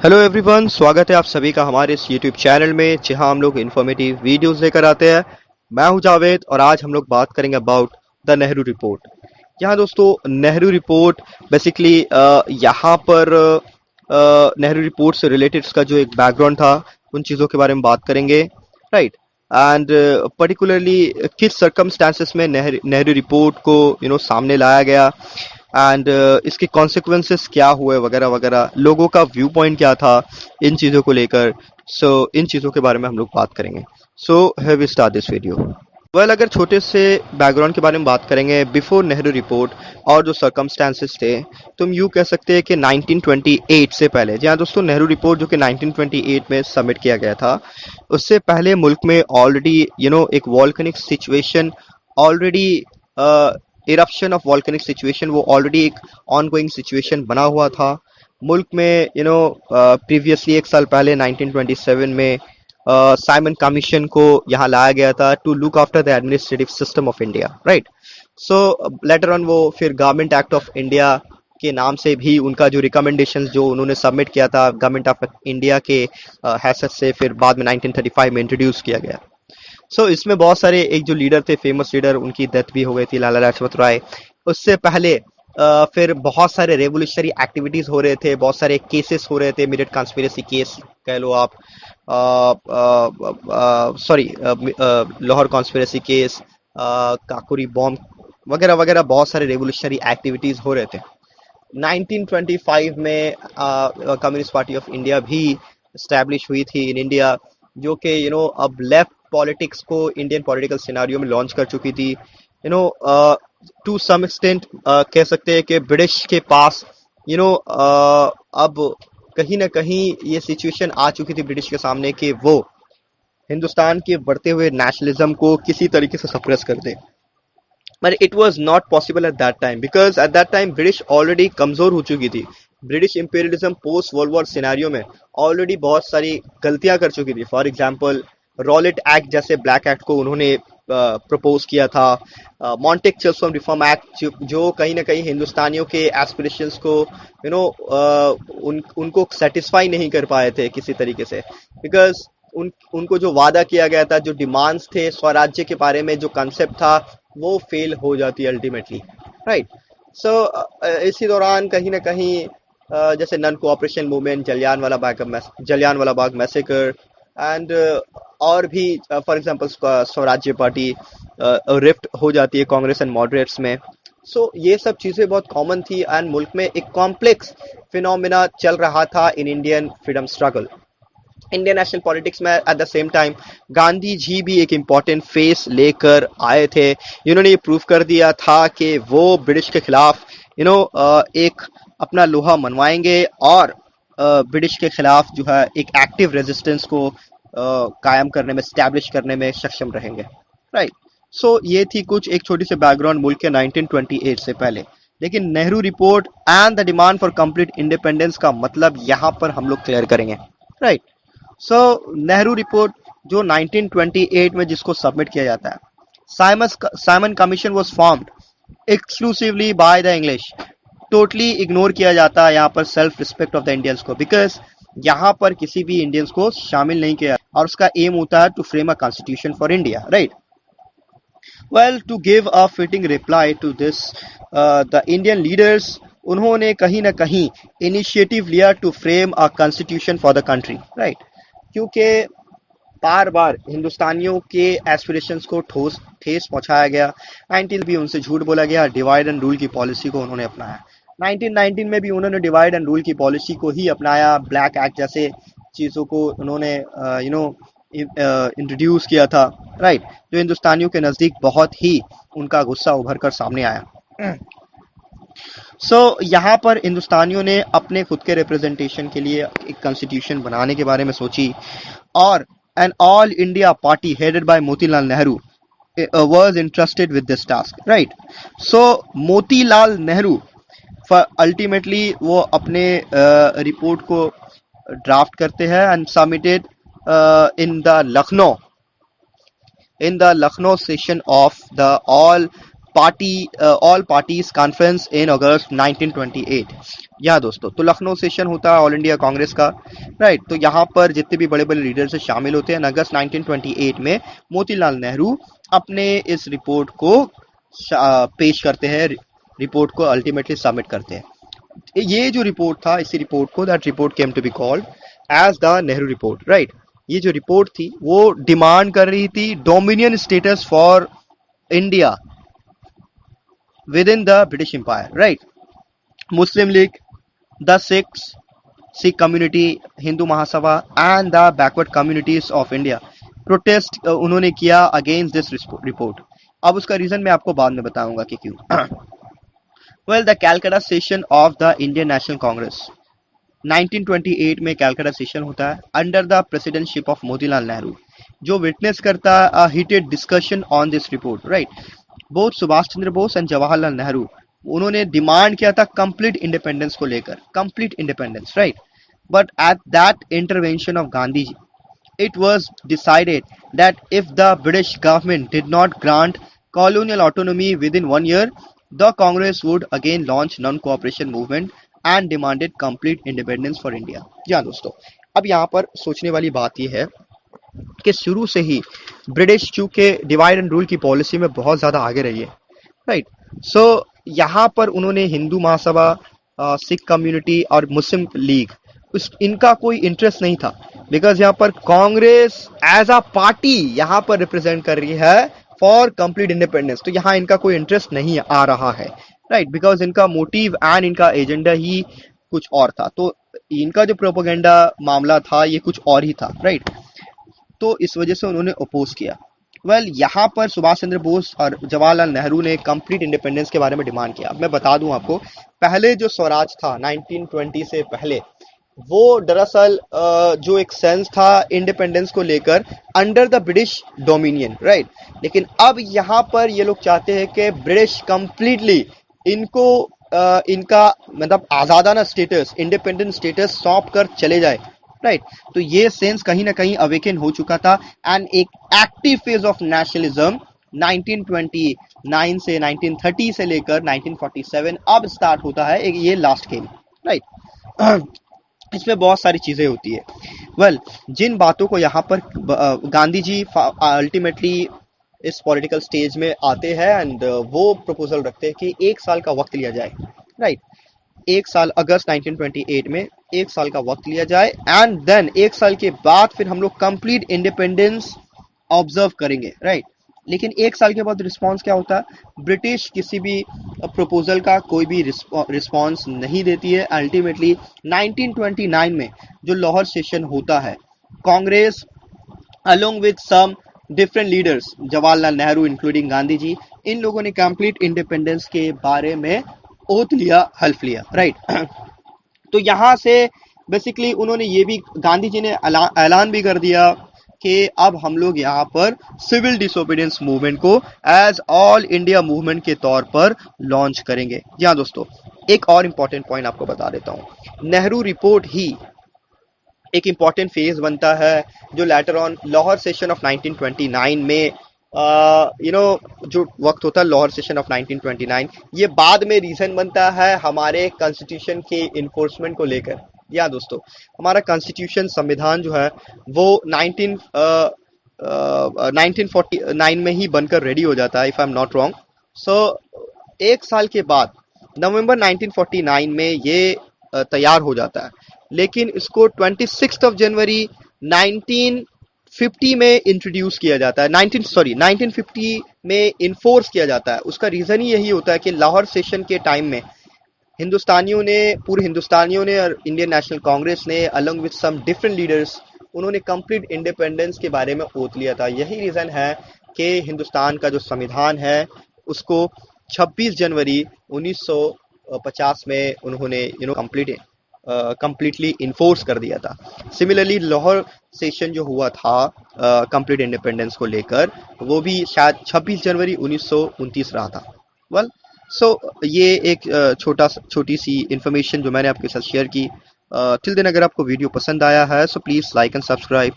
Hello everyone, स्वागत है आप सभी का हमारे इस यूट्यूब चैनल में जहां हम लोग इन्फॉर्मेटिव वीडियोस लेकर आते हैं। मैं हूं जावेद और आज हम लोग बात करेंगे अबाउट द नेहरू रिपोर्ट। यहाँ दोस्तों नेहरू रिपोर्ट बेसिकली यहाँ पर नेहरू रिपोर्ट से रिलेटेड इसका जो एक बैकग्राउंड था उन चीज़ों के बारे में बात करेंगे, राइट। एंड पर्टिकुलरली किस सर्कमस्टांसेस में नेहरू रिपोर्ट को सामने लाया गया एंड इसके कॉन्सिक्वेंसेस क्या हुए वगैरह वगैरह, लोगों का व्यू पॉइंट क्या था इन चीज़ों को लेकर। इन चीज़ों के बारे में हम लोग बात करेंगे। Here we start this video. अगर छोटे से बैकग्राउंड के बारे में बात करेंगे बिफोर नेहरू रिपोर्ट और जो सर्कमस्टांसेस थे, तुम यूँ कह सकते हैं कि 1928 से पहले, जी हाँ दोस्तों, नेहरू रिपोर्ट जो कि 1928 में सबमिट किया गया था, उससे पहले मुल्क में ऑलरेडी एक volcanic situation already eruption of volcanic situation वो ऑलरेडी एक ऑनगोइंग सिचुएशन बना हुआ था मुल्क में। प्रीवियसली एक साल पहले 1927 में साइमन कमीशन को यहाँ लाया गया था to look after the administrative system of India, right. Later on वो फिर गवर्नमेंट एक्ट ऑफ इंडिया के नाम से भी उनका जो रिकमेंडेशंस जो उन्होंने सबमिट किया था गवर्नमेंट ऑफ इंडिया के हैसियत से फिर बाद में 1935 में इंट्रोड्यूस किया गया। इसमें बहुत सारे एक जो लीडर थे, फेमस लीडर, उनकी डेथ भी हो गई थी, लाला लाजपत राय। उससे पहले फिर बहुत सारे रेवोल्यूशनरी एक्टिविटीज हो रहे थे, बहुत सारे केसेस हो रहे थे, मिरेट कॉन्स्पिरेसी केस कह लो आप, sorry Lahore conspiracy case, Kakori bomb वगैरह वगैरह, बहुत सारे रेवोल्यूशनरी एक्टिविटीज हो रहे थे। 1925 में कम्युनिस्ट पार्टी ऑफ इंडिया भी स्टैब्लिश हुई थी इन इंडिया, जो कि अब लेफ्ट पॉलिटिक्स को इंडियन पॉलिटिकल सिनारियो में लॉन्च कर चुकी थी। टू सम एक्सटेंट कह सकते हैं कि ब्रिटिश के पास अब कहीं ना कहीं ये सिचुएशन आ चुकी थी ब्रिटिश के सामने कि वो हिंदुस्तान के बढ़ते हुए नेशनलिज्म को किसी तरीके से सप्रेस कर दे। But it was not possible at that time, because at that time British already कमजोर हो चुकी थी। British imperialism post world war scenario में ऑलरेडी बहुत सारी गलतियां कर चुकी थी। फॉर एग्जांपल रॉलेट एक्ट जैसे ब्लैक एक्ट को उन्होंने प्रपोज किया था, मॉन्टेक चेल्सवर्म रिफॉर्म एक्ट जो कहीं ना कहीं हिंदुस्तानियों के एस्पिरेशंस को उनको सेटिस्फाई नहीं कर पाए थे किसी तरीके से, बिकॉज उनको जो वादा किया गया था, जो डिमांड्स थे स्वराज्य के बारे में, जो कंसेप्ट था, वो फेल हो जाती है अल्टीमेटली, राइट। इसी दौरान कहीं ना कहीं जैसे non cooperation movement, Jallianwala Bagh massacre and और भी फॉर एग्जांपल स्वराज्य पार्टी रिफ्ट हो जाती है कांग्रेस एंड मॉडरेट्स में। ये सब चीजें बहुत कॉमन थी एंड मुल्क में एक कॉम्प्लेक्स फिनोमिना चल रहा था in Indian freedom struggle. Indian national politics में at the same time Gandhi ji भी एक इम्पॉर्टेंट फेस लेकर आए थे। इन्होंने ये प्रूव कर दिया था कि वो ब्रिटिश के खिलाफ एक अपना लोहा मनवाएंगे और ब्रिटिश के खिलाफ जो है एक एक्टिव रेजिस्टेंस को कायम करने में, स्टैब्लिश करने में सक्षम रहेंगे, राइट। ये थी कुछ एक छोटी सी बैकग्राउंड मुल्क के 1928 से पहले। लेकिन Nehru report and the demand for complete independence का मतलब यहाँ पर हम लोग क्लियर करेंगे, राइट। नेहरू रिपोर्ट जो 1928 में जिसको सबमिट किया जाता है, Simon commission was formed exclusively by the English. Totally ignore किया जाता है यहाँ पर self respect of the Indians को, बिकॉज यहाँ पर किसी भी इंडियंस को शामिल नहीं किया और उसका एम होता है to frame a constitution for India, right. Well, to give a fitting reply to this, the Indian leaders, उन्होंने कहीं ना कहीं इनिशिएटिव लिया to frame a constitution for the country, right. क्योंकि बार बार हिंदुस्तानियों के एस्पिरेशंस को ठेस पहुंचाया गया। 19 भी उनसे झूठ बोला गया, डिवाइड एंड रूल की पॉलिसी को उन्होंने अपनाया। 1919 में भी उन्होंने डिवाइड एंड रूल की पॉलिसी को ही अपनाया, ब्लैक एक्ट जैसे चीज़ों को उन्होंने इंट्रोड्यूस किया था, राइट, जो हिंदुस्तानियों के नज़दीक बहुत ही उनका गुस्सा उभर कर सामने आया। यहाँ पर हिंदुस्तानियों ने अपने खुद के रिप्रेजेंटेशन के लिए एक कॉन्स्टिट्यूशन बनाने के बारे में सोची और an all India party headed by Motilal Nehru was entrusted with this task, right. Motilal Nehru ultimately वो अपने रिपोर्ट को ड्राफ्ट करते हैं and submitted in the Lucknow session of the all parties conference in August 1928, यहाँ दोस्तों, तो Lucknow session होता है ऑल इंडिया कांग्रेस का, राइट। तो यहाँ पर जितने भी बड़े बड़े लीडर्स शामिल होते हैं। अगस्त 1928 में मोतीलाल नेहरू अपने इस रिपोर्ट को पेश करते हैं, रिपोर्ट को अल्टीमेटली सबमिट करते हैं। ये जो रिपोर्ट था, इसी रिपोर्ट को, that report came to be called as the Nehru report, right. ये जो रिपोर्ट थी वो डिमांड कर रही थी dominion status for India within the British empire, right. Muslim League, the Sikh community, Hindu Mahasabha and the backward communities of India protest उन्होंने किया against this report. अब उसका रीजन मैं आपको बाद में बताऊंगा कि क्यों। Well, the Calcutta session of the Indian National Congress 1928 में कैलकाटा सेशन होता है under the presidentship of Motilal Nehru, जो विटनेस करता है heated discussion on this report, right. Both Subhash Chandra Bose and Jawaharlal Nehru, उन्होंने डिमांड किया था कंप्लीट इंडिपेंडेंस को लेकर, complete independence, right. But at that intervention of Gandhi ji, it was decided that if the British government did not grant colonial autonomy within 1 year, the Congress would again launch non-cooperation movement and demanded complete independence for India। जी दोस्तों, अब यहाँ पर सोचने वाली बात यह है कि शुरू से ही ब्रिटिश चूंकि डिवाइड एंड रूल की पॉलिसी में बहुत ज्यादा आगे रही है, राइट। सो यहाँ पर उन्होंने हिंदू महासभा, सिख कम्युनिटी और मुस्लिम लीग, इनका कोई इंटरेस्ट नहीं था, बिकॉज यहाँ पर कांग्रेस एज अ पार्टी यहाँ पर रिप्रेजेंट कर रही है फॉर कंप्लीट इंडिपेंडेंस। तो यहाँ इनका कोई इंटरेस्ट नहीं आ रहा है, राइट, बिकॉज इनका मोटिव एंड इनका एजेंडा ही कुछ और था। तो इनका जो प्रोपेगेंडा मामला था ये कुछ और ही था, राइट। तो इस वजह से उन्होंने अपोज किया। वेल, यहाँ पर सुभाष चंद्र बोस और जवाहरलाल नेहरू ने कंप्लीट इंडिपेंडेंस के बारे में डिमांड किया। मैं बता दूं आपको, पहले जो स्वराज था 1920 से पहले, वो दरअसल जो एक सेंस था इंडिपेंडेंस को लेकर under the British dominion, right. लेकिन अब यहाँ पर ये लोग चाहते हैं कि ब्रिटिश कंप्लीटली इनको इनका मतलब आजादाना स्टेटस, इंडिपेंडेंट स्टेटस सौंप कर चले जाए, राइट। तो ये सेंस कहीं ना कहीं अवेकन हो चुका था एंड एक एक्टिव फेज ऑफ नेशनलिज्म 1929 से 1930 से लेकर 1947 अब स्टार्ट होता है, एक ये लास्ट गेम, राइट। इसमें बहुत सारी चीजें होती है। वेल, जिन बातों को यहाँ पर गांधी जी अल्टीमेटली इस पॉलिटिकल स्टेज में आते हैं एंड वो प्रपोजल रखते हैं कि 1 साल का वक्त लिया जाए, राइट। 1 साल, अगस्त 1928 में 1 साल का वक्त लिया जाए एंड देन 1 साल के बाद फिर हम लोग कंप्लीट इंडिपेंडेंस ऑब्जर्व करेंगे, राइट। लेकिन 1 साल के बाद रिस्पांस क्या होता है? ब्रिटिश किसी भी प्रपोजल का कोई भी रिस्पांस नहीं देती है। अल्टीमेटली 1929 में जो लाहौर सेशन होता है, Congress along with some different leaders, Jawaharlal Nehru including Gandhi ji, इन लोगों ने कंप्लीट इंडिपेंडेंस के बारे में ओथ लिया, हल्फ लिया, राइट। तो यहां से बेसिकली उन्होंने ये भी, गांधी जी ने ऐलान भी कर दिया कि अब हम लोग यहाँ पर सिविल डिसोबीडियंस मूवमेंट को एज ऑल इंडिया मूवमेंट के तौर पर लॉन्च करेंगे। जी हाँ दोस्तों, एक और इंपॉर्टेंट पॉइंट आपको बता देता हूँ। नेहरू रिपोर्ट ही एक इंपॉर्टेंट फेज बनता है जो later on Lahore session of 1929 में जो वक्त होता है लाहौर सेशन ऑफ 1929, ये बाद में रीजन बनता है हमारे कॉन्स्टिट्यूशन के इन्फोर्समेंट को लेकर। या दोस्तों, हमारा कॉन्स्टिट्यूशन, संविधान जो है वो 1949 में ही बनकर रेडी हो जाता है, if I am not wrong. So 1 साल के बाद नवंबर 1949 में ये तैयार हो जाता है, लेकिन इसको 26 जनवरी 1950 में इंट्रोड्यूस किया जाता है, 1950 में इन्फोर्स किया जाता है। उसका रीजन ही यही होता है कि लाहौर सेशन के टाइम में पूरे हिंदुस्तानियों ने और इंडियन नेशनल कांग्रेस ने along with some different leaders, उन्होंने कंप्लीट इंडिपेंडेंस के बारे में ओथ लिया था। यही रीजन है कि हिंदुस्तान का जो संविधान है उसको 26 जनवरी 1950 में उन्होंने कंप्लीटली इन्फोर्स कर दिया था। सिमिलरली लाहौर सेशन जो हुआ था कंप्लीट इंडिपेंडेंस को लेकर, वो भी शायद 26 जनवरी 1929 रहा था। वेल, सो ये एक छोटी सी इंफॉर्मेशन जो मैंने आपके साथ शेयर की। टिल देन अगर आपको वीडियो पसंद आया है so please like and subscribe.